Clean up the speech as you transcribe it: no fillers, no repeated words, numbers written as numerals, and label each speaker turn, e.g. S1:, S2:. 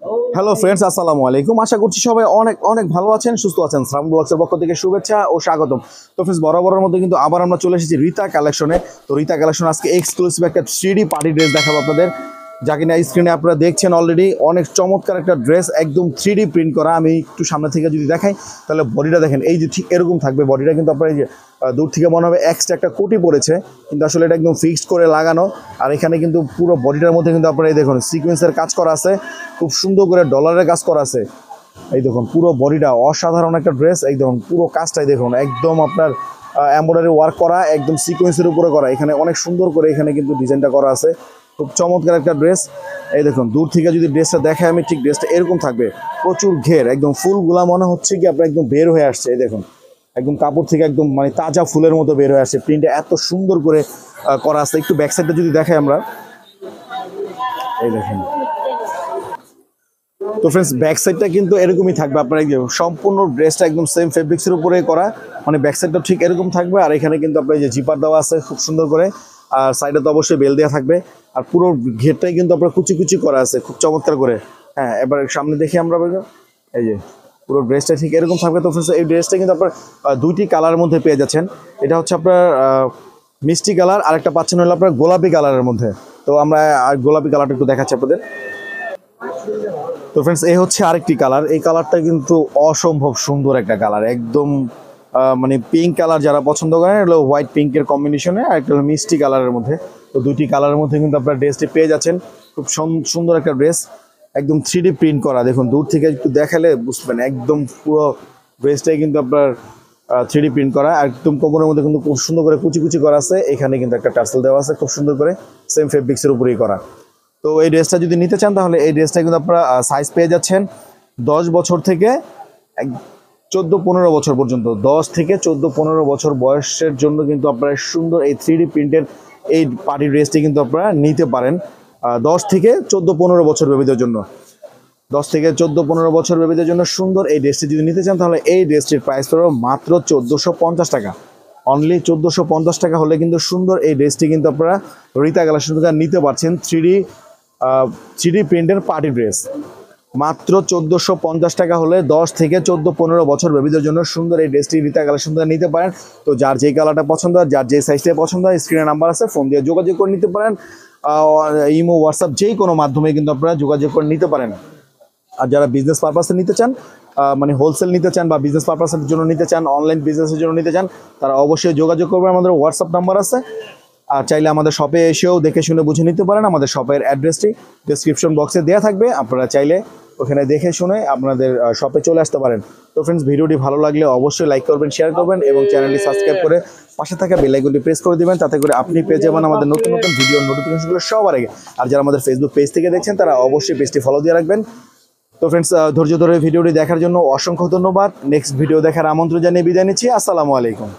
S1: Hello friends, আসসালামু আলাইকুম। আশা করছি সবাই অনেক অনেক ভালো আছেন, সুস্থ আছেন। শ্রাবণ ব্লগসের পক্ষ থেকে শুভেচ্ছা ও স্বাগতম। তো ফ্রেন্ডস, বরাবরের মধ্যে কিন্তু আবার আমরা চলে এসেছি রীতা কালেকশনে। তো রীতা কালেকশন আজকে এক্সক্লুসিভ একটা 3D পার্টি ড্রেস দেখাবো আপনাদের, যা কিনা স্ক্রিনে আপনারা দেখছেন অলরেডি। অনেক চমৎকার একটা ড্রেস, একদম 3D প্রিন্ট করা। আমি একটু সামনে থেকে যদি দেখাই তাহলে বডিটা দেখেন, এই যে ঠিক এরকম থাকবে বডিটা। কিন্তু আপনার এই যে দূর থেকে মনে হবে এক্সট্রা একটা কোটি পড়েছে, কিন্তু আসলে এটা একদম ফিক্সড করে লাগানো। আর এখানে কিন্তু পুরো বডিটার মধ্যে কিন্তু আপনারা এই দেখুন সিকোয়েন্সের কাজ করা আছে, খুব সুন্দর করে ডলারের কাজ করা আছে। এই দেখুন পুরো বডিটা অসাধারণ একটা ড্রেস। এই দেখুন পুরো কাজটাই দেখুন, একদম আপনার এমব্রয়ডারি ওয়ার্ক করা, একদম সিকোয়েন্সের উপরে করা। এখানে অনেক সুন্দর করে এখানে কিন্তু ডিজাইনটা করা আছে, খুব চমৎকার একটা ড্রেস। এই দেখুন দূর থেকে যদি ড্রেসটা দেখায় আমি, ঠিক ড্রেসটা এরকম থাকবে, প্রচুর ঘের, একদম ফুলগুলা মনে হচ্ছে কি আপনার একদম বের হয়ে আসছে। এই দেখুন একদম কাপড় থেকে একদম মানে তাজা ফুলের মতো বের হয়ে আসছে। প্রিন্টটা এত সুন্দর করে করা আছে। একটু ব্যাক সাইডটা যদি দেখাই আমরা, এই দেখেন। তো ফ্রেন্ডস, ব্যাক সাইডটা কিন্তু এরকমই থাকবে আপনার, সম্পূর্ণ ড্রেসটা একদম সেম ফেব্রিক্সের উপরে করা, মানে ব্যাক সাইডটা ঠিক এরকম থাকবে। আর এখানে কিন্তু আপনার যে জিপার দেওয়া আছে খুব সুন্দর করে, আর সাইডে তো অবশ্যই বেল দেওয়া থাকবে। আর পুরো ঘেরটাই কিন্তু আপনার কুচি কুচি করা আছে, খুব চমৎকার করে। হ্যাঁ, এবার সামনে দেখি আমরা, এই যে পুরো ড্রেসটা ঠিক এরকম থাকবে। তো ফ্রেন্ডস, এই ড্রেসটা কিন্তু আপনার দুইটি কালারের মধ্যে পেয়ে যাচ্ছেন। এটা হচ্ছে আপনার মিষ্টি কালার, আর একটা পাচ্ছেন হলো আপনার গোলাপি কালারের মধ্যে। তো আমরা গোলাপি কালারটা একটু দেখাচ্ছি আপনাদের। তো ফ্রেন্ডস, এই হচ্ছে আরেকটি কালার। এই কালারটা কিন্তু অসম্ভব সুন্দর একটা কালার, একদম মানে পিঙ্ক কালার যারা পছন্দ করেন, এগুলো হোয়াইট পিঙ্কের কম্বিনেশনে, আর একটা হলো মিষ্টি কালারের মধ্যে। তো দুইটি কালারের মধ্যে কিন্তু আপনার ড্রেসটি পেয়ে যাচ্ছেন। খুব সুন্দর একটা ড্রেস, একদম 3D প্রিন্ট করা। দেখুন দূর থেকে একটু দেখালে বুঝবেন, একদম পুরো ড্রেসটাই কিন্তু আপনার 3D প্রিন্ট করা। একদম কোমরের মধ্যে কিন্তু খুব সুন্দর করে কুচি কুচি করা আছে। এখানে কিন্তু একটা টার্সেল দেওয়া আছে খুব সুন্দর করে, সেম ফেব্রিক্সের উপরেই করা। তো এই ড্রেসটা যদি নিতে চান তাহলে এই ড্রেসটা কিন্তু আপনারা সাইজ পেয়ে যাচ্ছেন 10 বছর থেকে 14-15 বছর পর্যন্ত। 10 থেকে 14-15 বছর বয়সের জন্য কিন্তু আপনারা সুন্দর এই 3D প্রিন্টের এই পার্টি ড্রেসটি কিন্তু আপনারা নিতে পারেন 10 থেকে 14-15 বছর বেবিদের জন্য। 10 থেকে 14-15 বছর বেবিদের জন্য সুন্দর এই ড্রেসটি যদি নিতে চান তাহলে এই ড্রেসটির প্রাইস পড়বে মাত্র 1450 টাকা। অনলি 1450 টাকা হলে কিন্তু সুন্দর এই ড্রেসটি কিন্তু আপনারা রীতা কালেকশন থেকে নিতে পারছেন। 3D প্রিন্টের পার্টি ড্রেস মাত্র 1450 টাকা হলে 10 থেকে 14-15 বছর বেবিদের জন্য সুন্দর এই ড্রেসটি রীতা কালেকশন থেকে নিতে পারেন। তো যার যেই কালারটা পছন্দ হয়, যার যেই সাইজটা পছন্দ হয়, স্ক্রিনে নাম্বার আছে, ফোন দিয়ে যোগাযোগ করে নিতে পারেন। ইমো, হোয়াটসঅ্যাপ যেই কোনো মাধ্যমে কিন্তু আপনারা যোগাযোগ করে নিতে পারেন। আর যারা বিজনেস পারপাসে নিতে চান, মানে হোলসেল নিতে চান বা বিজনেস পারপাসের জন্য নিতে চান, অনলাইন বিজনেসের জন্য নিতে চান, তারা অবশ্যই যোগাযোগ করবেন। আমাদের হোয়াটসঅ্যাপ নাম্বার আছে। আর চাইলে আমাদের শপে এসেও দেখে শুনে বুঝে নিতে পারেন। আমাদের শপের অ্যাড্রেসটি ডেসক্রিপশন বক্সে দেওয়া থাকবে, আপনারা চাইলে ওখানে দেখে শুনে আপনাদের শপে চলে আসতে পারেন। তো ফ্রেন্ডস, ভিডিওটি ভালো লাগলে অবশ্যই লাইক করবেন, শেয়ার করবেন এবং চ্যানেলটি সাবস্ক্রাইব করে পাশে থাকা বেল আইকনটি প্রেস করে দিবেন। তাতে করে আপনি পেয়ে যাবেন আমাদের নতুন নতুন ভিডিও নোটিফিকেশনগুলো সবার আগে। আর যারা আমাদের ফেসবুক পেজ থেকে দেখছেন তারা অবশ্যই পেজটি ফলো দিয়ে রাখবেন। তো ফ্রেন্ডস, ধৈর্য ধরে ভিডিওটি দেখার জন্য অসংখ্য ধন্যবাদ। নেক্সট ভিডিও দেখার আমন্ত্রণ জানিয়ে বিদায় নিচ্ছি। আসসালামু আলাইকুম।